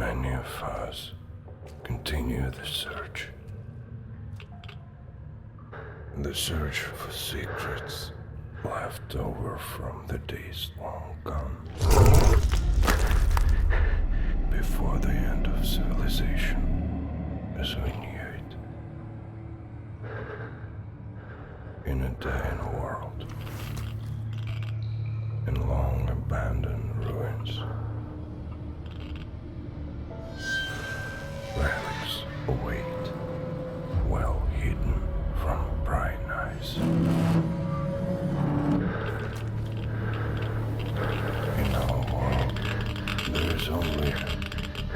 Many of us continue the search. The search for secrets left over from the days long gone. Before the end of civilization as we knew it. In a dying world. In long abandoned ruins. Relics await, well hidden from prying eyes. In our world, there is only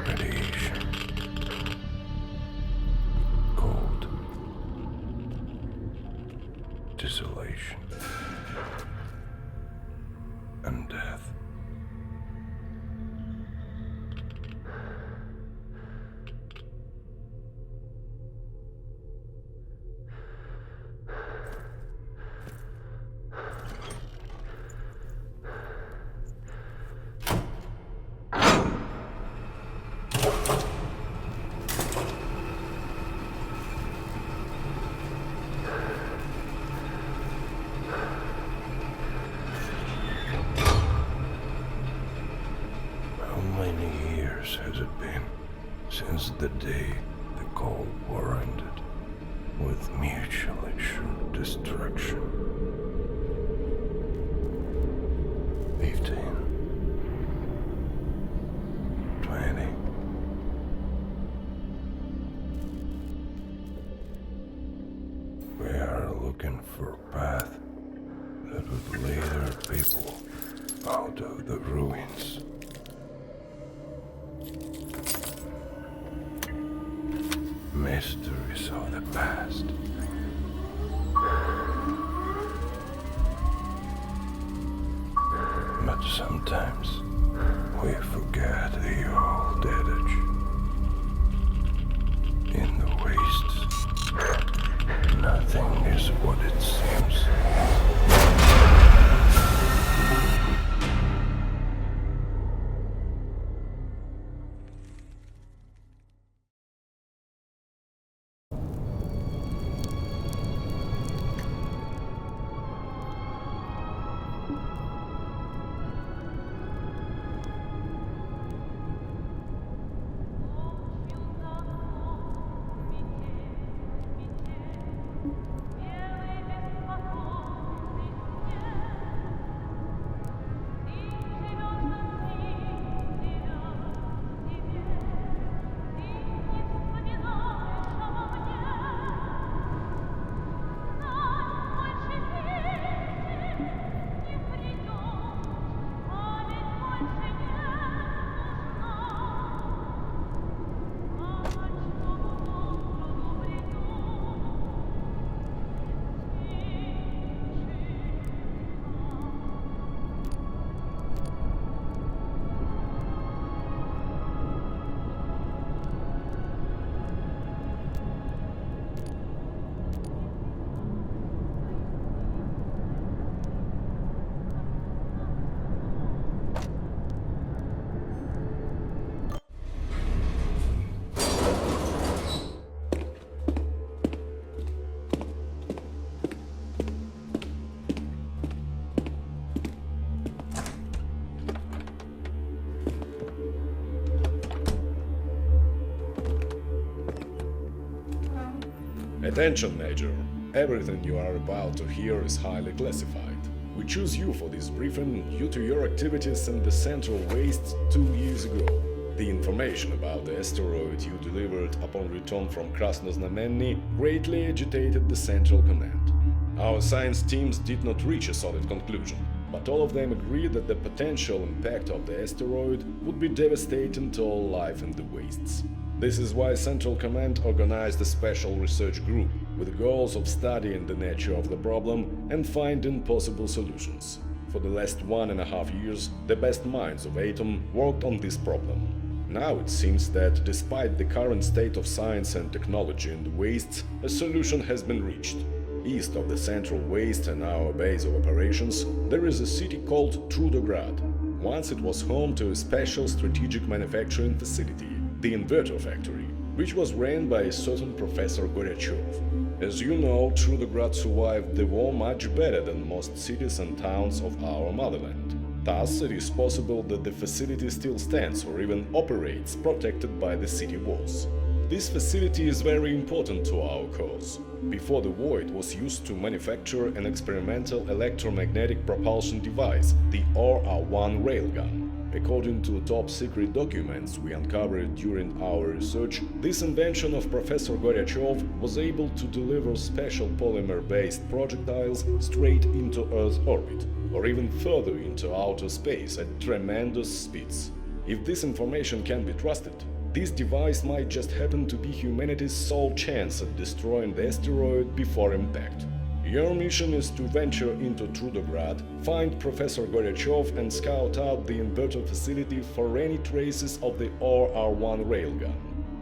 radiation, cold, desolation, and death. Has it been since the day the Cold War ended with mutually assured destruction? 15, 20. We are looking for a path that would lead our people out of the ruins. Mysteries of the past. But sometimes we forget the old adage. In the wastes, nothing is what it seems. Attention, Major. Everything you are about to hear is highly classified. We choose you for this briefing due to your activities in the Central Wastes 2 years ago. The information about the asteroid you delivered upon return from Krasnoznamenny greatly agitated the Central Command. Our science teams did not reach a solid conclusion, but all of them agreed that the potential impact of the asteroid would be devastating to all life in the wastes. This is why Central Command organized a special research group with the goals of studying the nature of the problem and finding possible solutions. For the last 1.5 years, the best minds of Atom worked on this problem. Now it seems that, despite the current state of science and technology in the wastes, a solution has been reached. East of the Central Waste and our base of operations, there is a city called Trudograd. Once it was home to a special strategic manufacturing facility. the inverter factory, which was ran by a certain Professor Goryachev. As you know, Trudograd survived the war much better than most cities and towns of our motherland. Thus, it is possible that the facility still stands or even operates protected by the city walls. This facility is very important to our cause. Before the war, it was used to manufacture an experimental electromagnetic propulsion device, the RR-1 railgun. According to top-secret documents we uncovered during our research, this invention of Professor Goryachev was able to deliver special polymer-based projectiles straight into Earth's orbit, or even further into outer space at tremendous speeds. If this information can be trusted, this device might just happen to be humanity's sole chance at destroying the asteroid before impact. Your mission is to venture into Trudograd, find Professor Goryachev and scout out the inverter facility for any traces of the RR-1 railgun.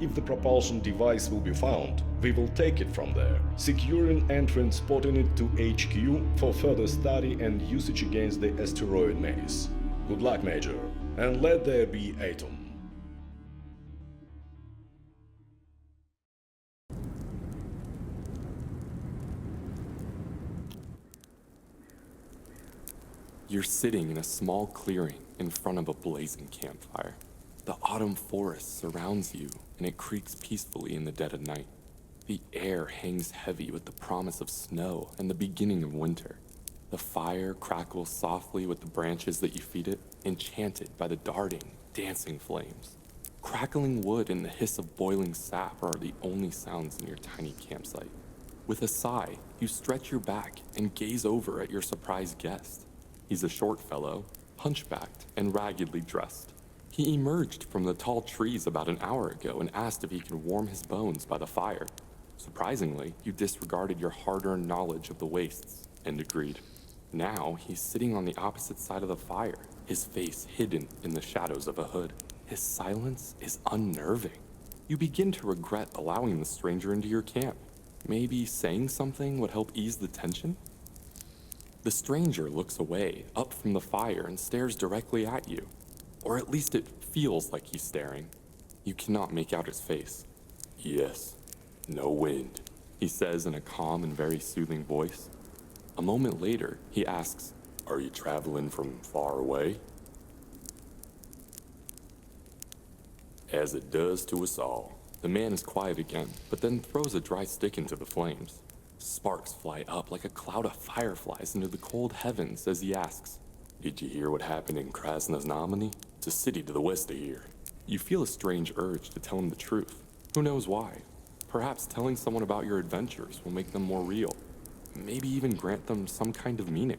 If the propulsion device will be found, we will take it from there, securing and transporting it to HQ for further study and usage against the asteroid menace. Good luck, Major, and let there be atom. You're sitting in a small clearing in front of a blazing campfire. The autumn forest surrounds you, and it creaks peacefully in the dead of night. The air hangs heavy with the promise of snow and the beginning of winter. The fire crackles softly with the branches that you feed it, enchanted by the darting, dancing flames. Crackling wood and the hiss of boiling sap are the only sounds in your tiny campsite. With a sigh, you stretch your back and gaze over at your surprised guest. He's a short fellow, hunchbacked and raggedly dressed. He emerged from the tall trees about an hour ago and asked if he could warm his bones by the fire. Surprisingly, you disregarded your hard-earned knowledge of the wastes and agreed. Now, he's sitting on the opposite side of the fire, his face hidden in the shadows of a hood. His silence is unnerving. You begin to regret allowing the stranger into your camp. Maybe saying something would help ease the tension? The stranger looks away, up from the fire, and stares directly at you. Or at least it feels like he's staring. You cannot make out his face. "Yes, no wind," he says in a calm and very soothing voice. A moment later, he asks, "Are you traveling from far away?" "As it does to us all." The man is quiet again, but then throws a dry stick into the flames. Sparks fly up like a cloud of fireflies into the cold heavens as he asks, "Did you hear what happened in Krasnoznameny? It's a city to the west of here." You feel a strange urge to tell him the truth. Who knows why? Perhaps telling someone about your adventures will make them more real. Maybe even grant them some kind of meaning.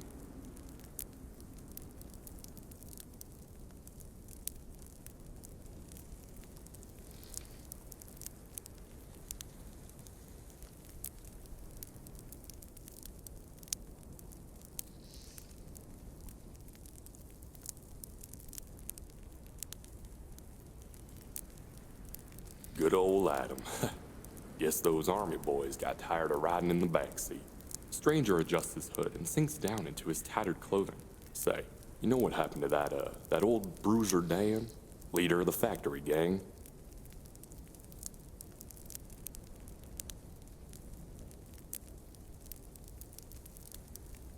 Good old Adam. Guess those army boys got tired of riding in the backseat. Stranger adjusts his hood and sinks down into his tattered clothing. Say, you know what happened to that old bruiser Dan? Leader of the factory gang?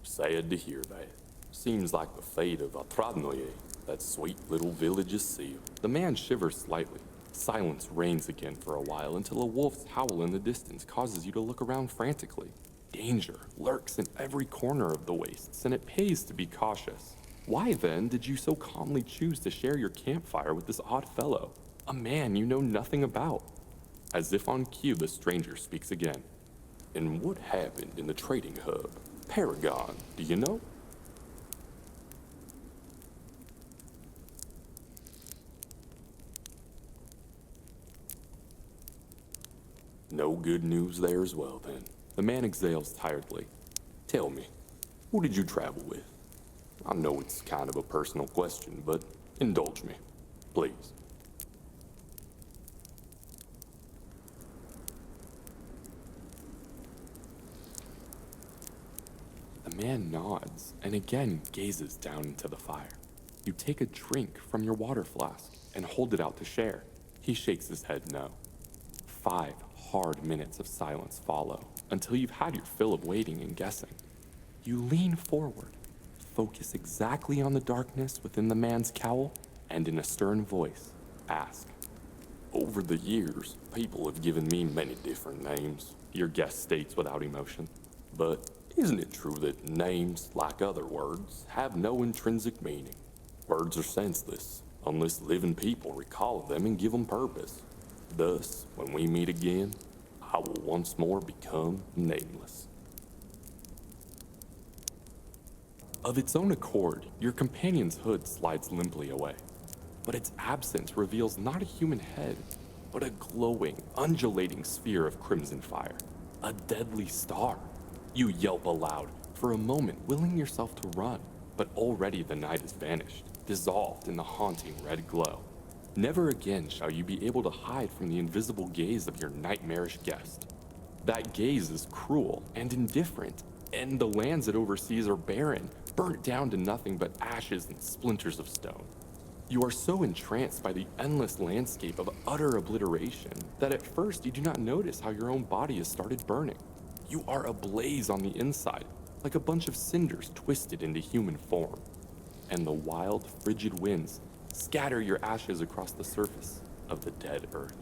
Sad to hear that. Seems like the fate of Otradnoye, that sweet little village is sealed. The man shivers slightly. Silence reigns again for a while until a wolf's howl in the distance causes you to look around frantically. Danger lurks in every corner of the wastes, and it pays to be cautious. Why then did you so calmly choose to share your campfire with this odd fellow, a man you know nothing about? As if on cue, the stranger speaks again. And what happened in the trading hub? Paragon, do you know? No good news there as well, then. The man exhales tiredly. Tell me, who did you travel with? I know it's kind of a personal question, but indulge me, please. The man nods and again gazes down into the fire. You take a drink from your water flask and hold it out to share. He shakes his head no. 5 hard minutes of silence follow until you've had your fill of waiting and guessing. You lean forward, focus exactly on the darkness within the man's cowl, and in a stern voice, ask. Over the years, people have given me many different names, your guest states without emotion. But isn't it true that names, like other words, have no intrinsic meaning? Words are senseless, unless living people recall them and give them purpose. Thus, when we meet again, I will once more become nameless. Of its own accord, your companion's hood slides limply away. But its absence reveals not a human head, but a glowing, undulating sphere of crimson fire. A deadly star. You yelp aloud, for a moment willing yourself to run, but already the night has vanished, dissolved in the haunting red glow. Never again shall you be able to hide from the invisible gaze of your nightmarish guest. That gaze is cruel and indifferent, and the lands it oversees are barren, burnt down to nothing but ashes and splinters of stone. You are so entranced by the endless landscape of utter obliteration that at first you do not notice how your own body has started burning. You are ablaze on the inside, like a bunch of cinders twisted into human form. And the wild, frigid winds scatter your ashes across the surface of the dead earth.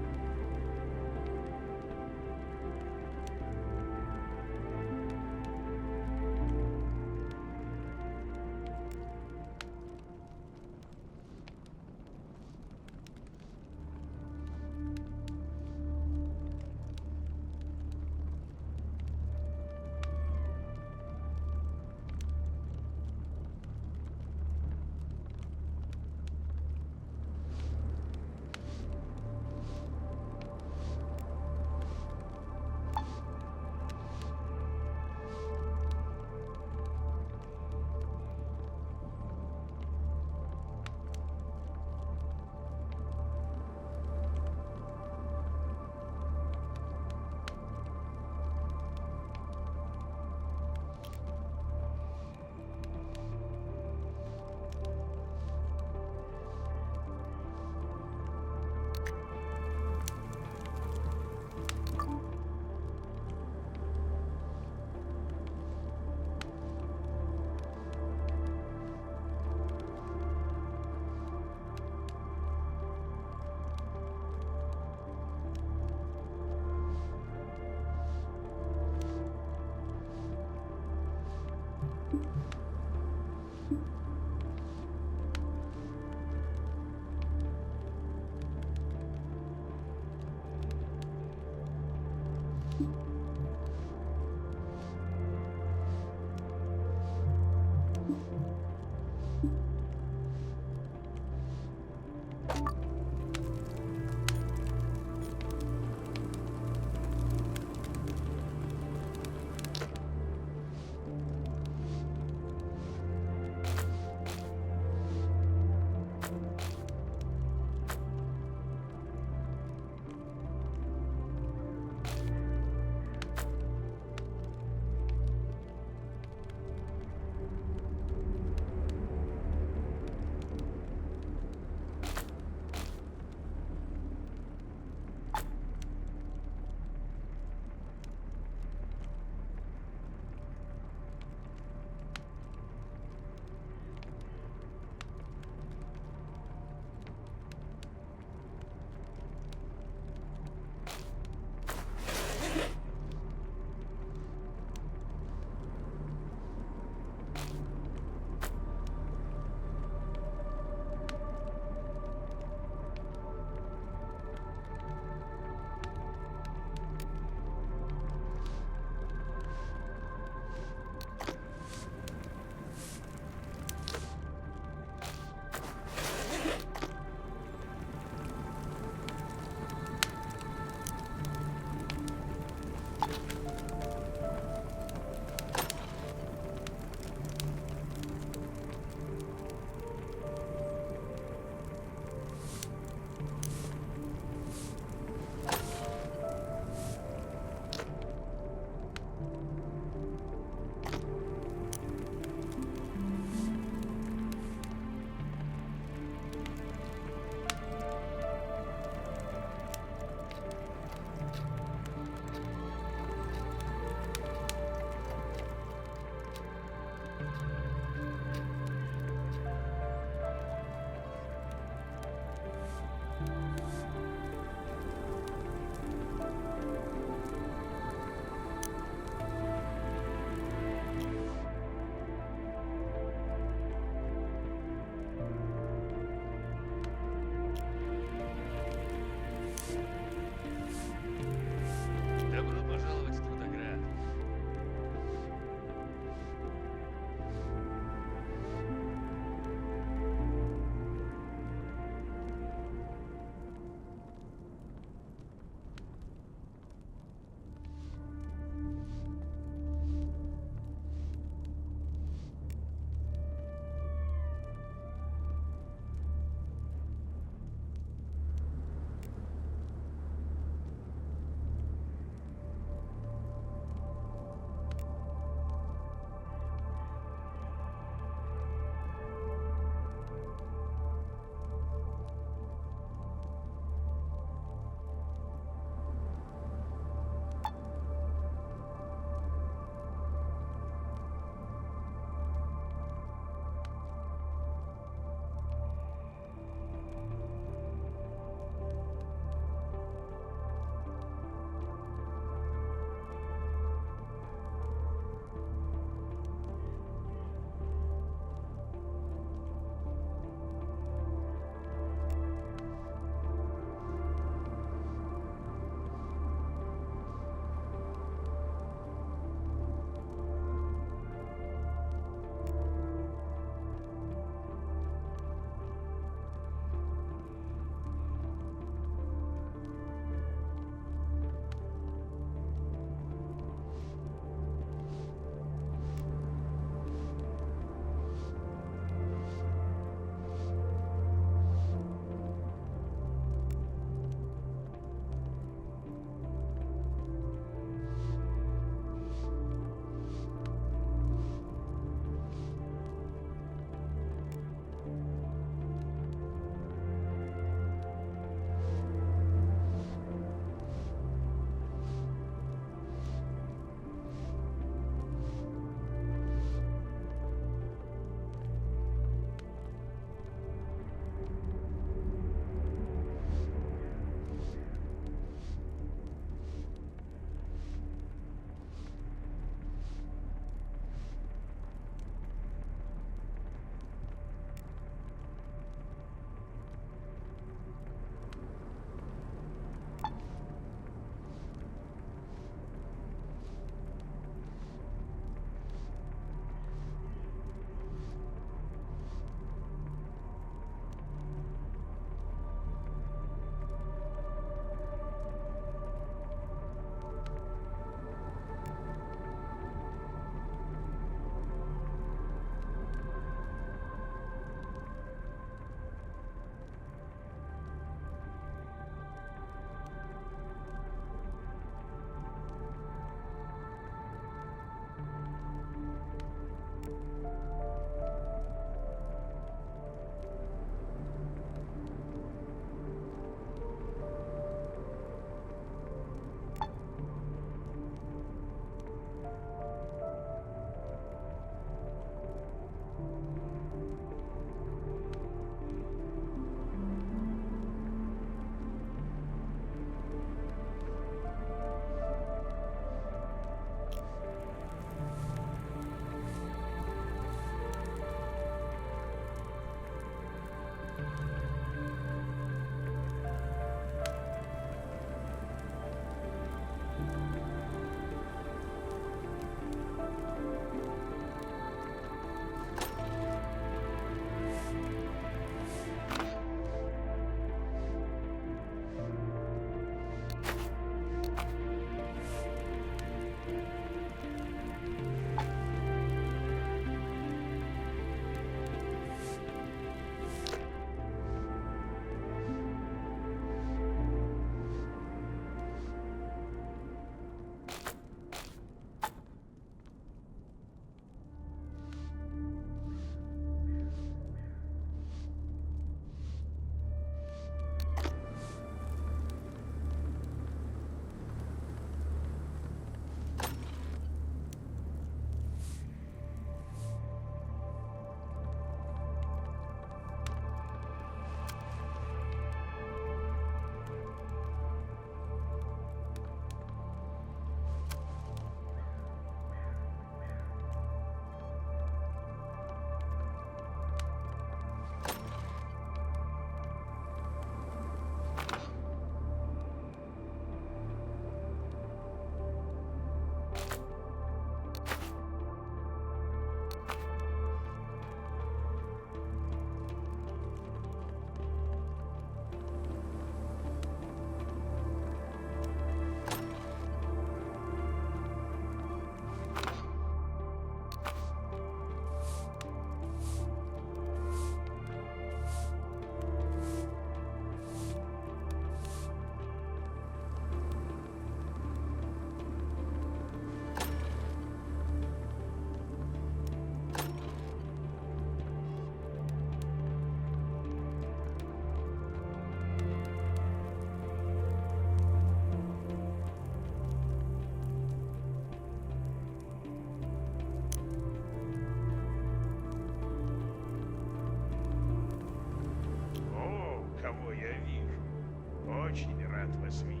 Очень рад вас видеть.